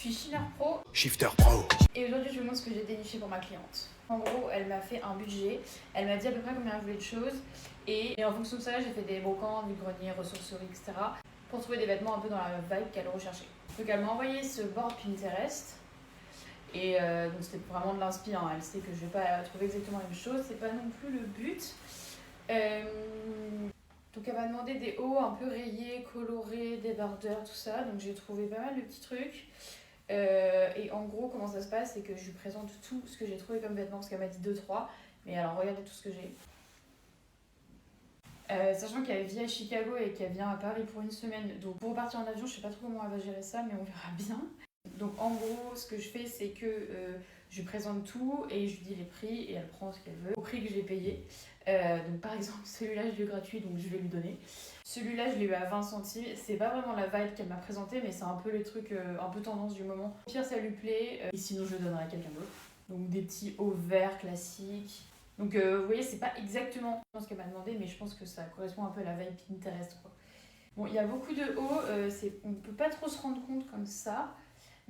suis Shifter Pro. Shifter Pro. Et aujourd'hui, je vous montre ce que j'ai déniché pour ma cliente. En gros, elle m'a fait un budget, elle m'a dit à peu près combien elle voulait de choses. Et en fonction de ça, j'ai fait des brocantes, du grenier, ressourcerie, etc. pour trouver des vêtements un peu dans la vibe qu'elle recherchait. Donc elle m'a envoyé ce board Pinterest. Et donc c'était vraiment de l'inspi, hein. Elle sait que je vais pas trouver exactement la même chose, c'est pas non plus le but. Donc elle m'a demandé des hauts un peu rayés, colorés, débardeurs, tout ça. Donc j'ai trouvé pas mal de petits trucs. Et en gros, comment ça se passe, c'est que je lui présente tout ce que j'ai trouvé comme vêtements, parce qu'elle m'a dit 2-3. Mais alors regardez tout ce que j'ai. Sachant qu'elle vit à Chicago et qu'elle vient à Paris pour une semaine. Donc pour repartir en avion, je sais pas trop comment elle va gérer ça, mais on verra bien. Donc en gros, ce que je fais, c'est que je lui présente tout et je lui dis les prix et elle prend ce qu'elle veut au prix que j'ai payé. Donc par exemple, celui-là, je l'ai eu gratuit, donc je vais lui donner. Celui-là, je l'ai eu à 20 centimes. C'est pas vraiment la vibe qu'elle m'a présenté, mais c'est un peu les trucs un peu tendance du moment. Au pire, ça lui plaît, et sinon, je le donnerai à quelqu'un d'autre. Donc des petits hauts verts classiques. Donc vous voyez, c'est pas exactement ce qu'elle m'a demandé, mais je pense que ça correspond un peu à la vibe Pinterest, quoi. Bon, il y a beaucoup de hauts, on peut pas trop se rendre compte comme ça.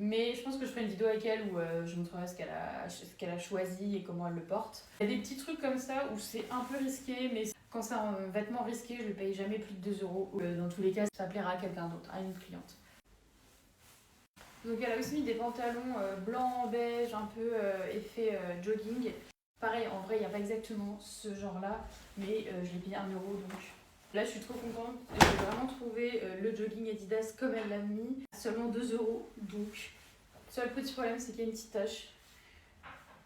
Mais je pense que je ferai une vidéo avec elle où je montrerai ce qu'elle a choisi et comment elle le porte. Il y a des petits trucs comme ça où c'est un peu risqué, mais quand c'est un vêtement risqué, je ne le paye jamais plus de 2 euros. Dans tous les cas, ça plaira à quelqu'un d'autre, à une cliente. Donc elle a aussi mis des pantalons blancs, beige, un peu effet jogging. Pareil, en vrai, il n'y a pas exactement ce genre-là, mais je l'ai payé 1 euro donc. Là, je suis trop contente. J'ai vraiment trouvé le jogging Adidas comme elle l'a mis, à seulement 2 euros. Donc, seul petit problème, c'est qu'il y a une petite tache.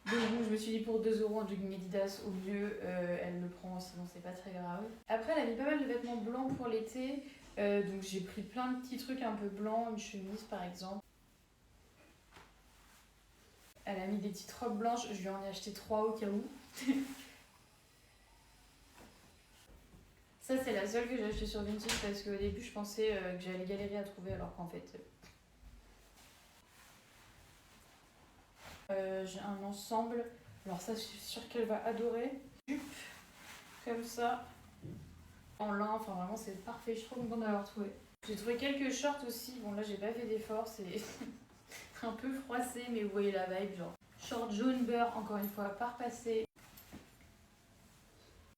Donc, bon, je me suis dit pour 2 euros un jogging Adidas, au mieux, elle le prend, sinon c'est pas très grave. Après, elle a mis pas mal de vêtements blancs pour l'été. Donc, j'ai pris plein de petits trucs un peu blancs, une chemise par exemple. Elle a mis des petites robes blanches, je lui en ai acheté 3 au cas où. Ça, c'est la seule que j'ai achetée sur Vinted parce qu'au début, je pensais que j'allais galérer à trouver alors qu'en fait... j'ai un ensemble, alors ça, je suis sûre qu'elle va adorer. Jupe, comme ça, en lin, enfin vraiment, c'est parfait. Je suis trop contente d'avoir trouvé. J'ai trouvé quelques shorts aussi. Bon, là, j'ai pas fait d'effort, c'est un peu froissé, mais vous voyez la vibe, genre. Short jaune beurre, encore une fois, pas repassé.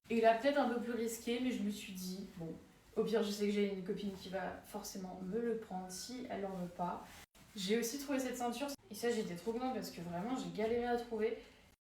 Et là, peut-être un peu plus risqué, mais je me suis dit, bon, au pire, je sais que j'ai une copine qui va forcément me le prendre si elle en veut pas. J'ai aussi trouvé cette ceinture, et ça, j'étais trop contente parce que vraiment, j'ai galéré à trouver.